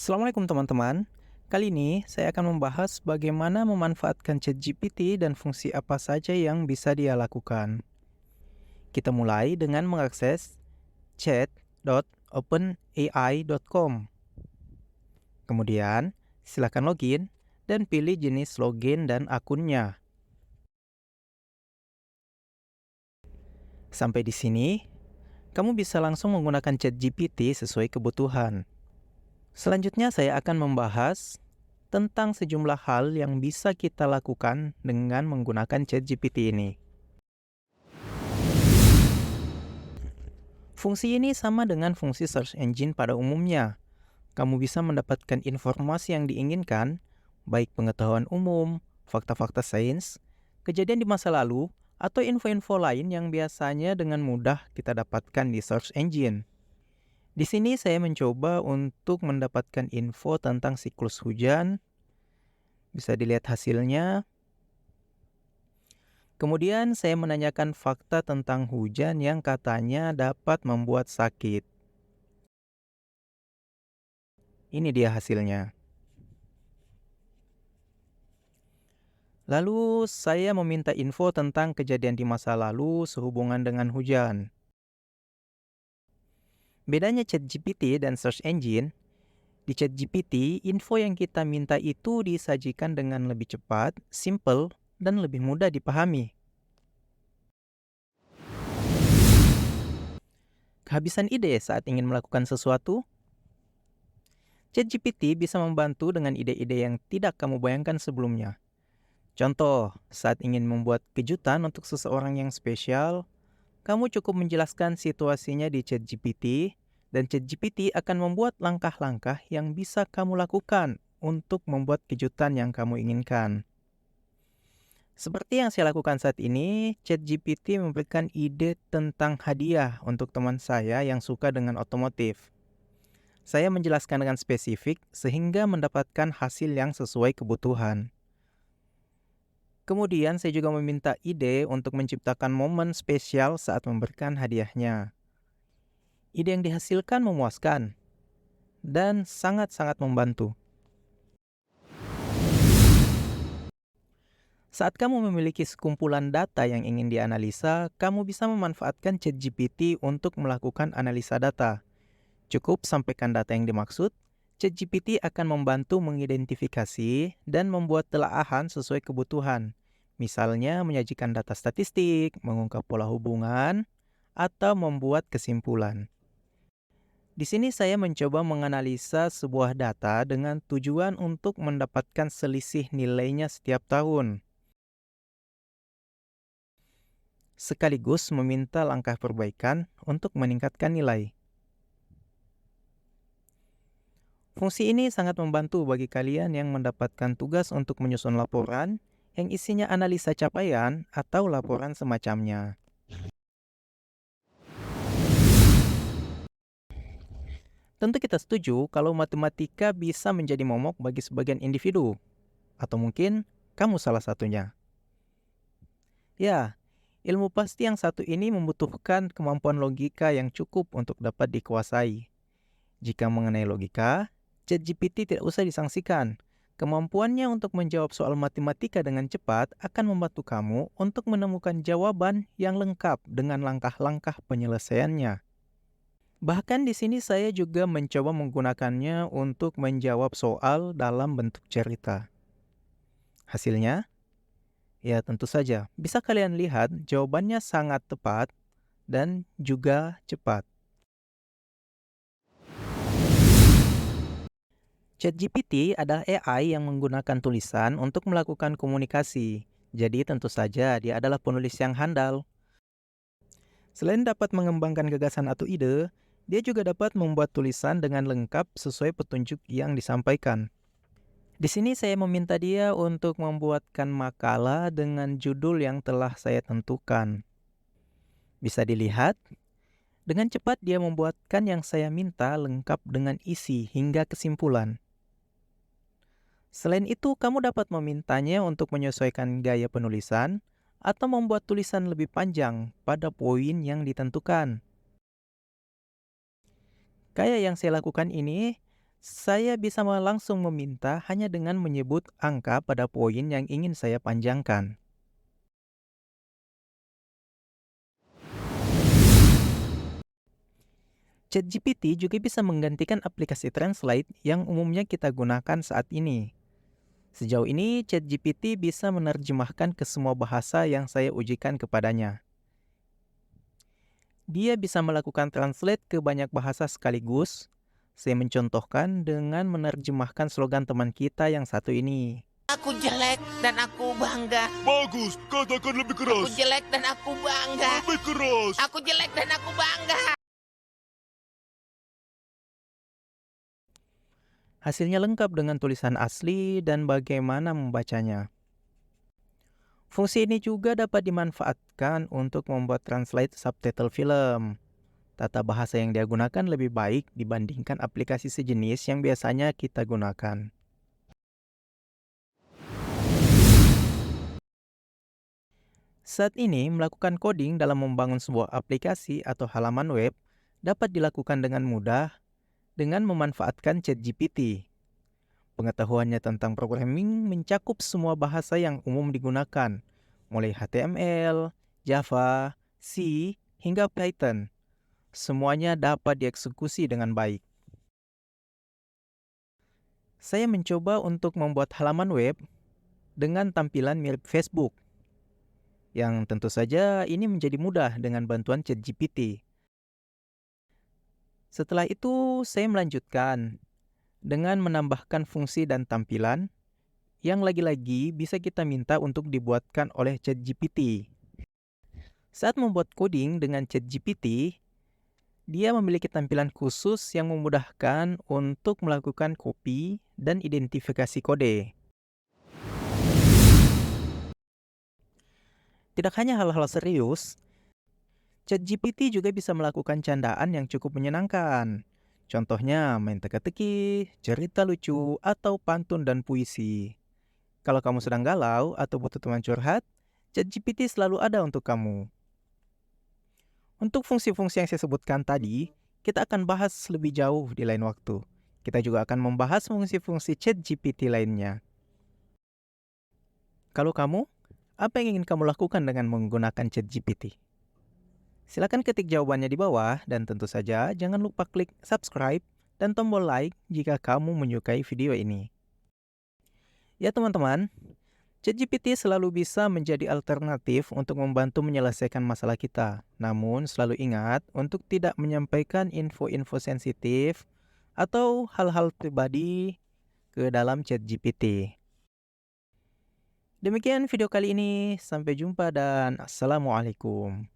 Assalamualaikum teman-teman. Kali ini saya akan membahas bagaimana memanfaatkan ChatGPT dan fungsi apa saja yang bisa dia lakukan. Kita mulai dengan mengakses chat.openai.com. Kemudian, silakan login dan pilih jenis login dan akunnya. Sampai di sini, kamu bisa langsung menggunakan ChatGPT sesuai kebutuhan. Selanjutnya saya akan membahas tentang sejumlah hal yang bisa kita lakukan dengan menggunakan ChatGPT ini. Fungsi ini sama dengan fungsi search engine pada umumnya. Kamu bisa mendapatkan informasi yang diinginkan, baik pengetahuan umum, fakta-fakta sains, kejadian di masa lalu, atau info-info lain yang biasanya dengan mudah kita dapatkan di search engine. Di sini saya mencoba untuk mendapatkan info tentang siklus hujan. Bisa dilihat hasilnya. Kemudian saya menanyakan fakta tentang hujan yang katanya dapat membuat sakit. Ini dia hasilnya. Lalu saya meminta info tentang kejadian di masa lalu sehubungan dengan hujan. Bedanya ChatGPT dan search engine, di ChatGPT info yang kita minta itu disajikan dengan lebih cepat, simple, dan lebih mudah dipahami. Kehabisan ide saat ingin melakukan sesuatu? ChatGPT bisa membantu dengan ide-ide yang tidak kamu bayangkan sebelumnya. Contoh, saat ingin membuat kejutan untuk seseorang yang spesial, kamu cukup menjelaskan situasinya di ChatGPT, dan ChatGPT akan membuat langkah-langkah yang bisa kamu lakukan untuk membuat kejutan yang kamu inginkan. Seperti yang saya lakukan saat ini, ChatGPT memberikan ide tentang hadiah untuk teman saya yang suka dengan otomotif. Saya menjelaskan dengan spesifik sehingga mendapatkan hasil yang sesuai kebutuhan. Kemudian saya juga meminta ide untuk menciptakan momen spesial saat memberikan hadiahnya. Ide yang dihasilkan memuaskan dan sangat-sangat membantu. Saat kamu memiliki sekumpulan data yang ingin dianalisa, kamu bisa memanfaatkan ChatGPT untuk melakukan analisa data. Cukup sampaikan data yang dimaksud, ChatGPT akan membantu mengidentifikasi dan membuat telaahan sesuai kebutuhan. Misalnya menyajikan data statistik, mengungkap pola hubungan, atau membuat kesimpulan. Di sini saya mencoba menganalisa sebuah data dengan tujuan untuk mendapatkan selisih nilainya setiap tahun, sekaligus meminta langkah perbaikan untuk meningkatkan nilai. Fungsi ini sangat membantu bagi kalian yang mendapatkan tugas untuk menyusun laporan yang isinya analisa capaian atau laporan semacamnya. Tentu kita setuju kalau matematika bisa menjadi momok bagi sebagian individu, atau mungkin kamu salah satunya. Ya, ilmu pasti yang satu ini membutuhkan kemampuan logika yang cukup untuk dapat dikuasai. Jika mengenai logika, ChatGPT tidak usah disangsikan. Kemampuannya untuk menjawab soal matematika dengan cepat akan membantu kamu untuk menemukan jawaban yang lengkap dengan langkah-langkah penyelesaiannya. Bahkan di sini saya juga mencoba menggunakannya untuk menjawab soal dalam bentuk cerita. Hasilnya, ya tentu saja, bisa kalian lihat jawabannya sangat tepat dan juga cepat. ChatGPT adalah AI yang menggunakan tulisan untuk melakukan komunikasi. Jadi tentu saja dia adalah penulis yang handal. Selain dapat mengembangkan gagasan atau ide, dia juga dapat membuat tulisan dengan lengkap sesuai petunjuk yang disampaikan. Di sini saya meminta dia untuk membuatkan makalah dengan judul yang telah saya tentukan. Bisa dilihat, dengan cepat dia membuatkan yang saya minta lengkap dengan isi hingga kesimpulan. Selain itu, kamu dapat memintanya untuk menyesuaikan gaya penulisan atau membuat tulisan lebih panjang pada poin yang ditentukan. Kayak yang saya lakukan ini, Saya bisa langsung meminta hanya dengan menyebut angka pada poin yang ingin saya panjangkan. ChatGPT juga bisa menggantikan aplikasi Translate yang umumnya kita gunakan saat ini. Sejauh ini, ChatGPT bisa menerjemahkan ke semua bahasa yang saya ujikan kepadanya. Dia bisa melakukan translate ke banyak bahasa sekaligus. Saya mencontohkan dengan menerjemahkan slogan teman kita yang satu ini. Aku jelek dan aku bangga. Bagus, katakan lebih Aku keras. jelek dan aku bangga. Lebih keras. Aku jelek dan aku bangga. Hasilnya lengkap dengan tulisan asli dan bagaimana membacanya. Fungsi ini juga dapat dimanfaatkan untuk membuat translate subtitle film. Tata bahasa yang dia gunakan lebih baik dibandingkan aplikasi sejenis yang biasanya kita gunakan. Saat ini, melakukan coding dalam membangun sebuah aplikasi atau halaman web dapat dilakukan dengan mudah dengan memanfaatkan ChatGPT. Pengetahuannya tentang programming mencakup semua bahasa yang umum digunakan, mulai HTML, Java, C, hingga Python. Semuanya dapat dieksekusi dengan baik. Saya mencoba untuk membuat halaman web dengan tampilan mirip Facebook, yang tentu saja ini menjadi mudah dengan bantuan ChatGPT. Setelah itu, saya melanjutkan dengan menambahkan fungsi dan tampilan yang lagi-lagi bisa kita minta untuk dibuatkan oleh ChatGPT. Saat membuat coding dengan ChatGPT, dia memiliki tampilan khusus yang memudahkan untuk melakukan copy dan identifikasi kode. Tidak hanya hal-hal serius, ChatGPT juga bisa melakukan candaan yang cukup menyenangkan. Contohnya main teka-teki, cerita lucu, atau pantun dan puisi. Kalau kamu sedang galau atau butuh teman curhat, ChatGPT selalu ada untuk kamu. Untuk fungsi-fungsi yang saya sebutkan tadi, kita akan bahas lebih jauh di lain waktu. Kita juga akan membahas fungsi-fungsi ChatGPT lainnya. Kalau kamu, apa yang ingin kamu lakukan dengan menggunakan ChatGPT? Silakan ketik jawabannya di bawah dan tentu saja jangan lupa klik subscribe dan tombol like jika kamu menyukai video ini. Ya teman-teman, ChatGPT selalu bisa menjadi alternatif untuk membantu menyelesaikan masalah kita. Namun selalu ingat untuk tidak menyampaikan info-info sensitif atau hal-hal pribadi ke dalam ChatGPT. Demikian video kali ini, sampai jumpa dan assalamualaikum.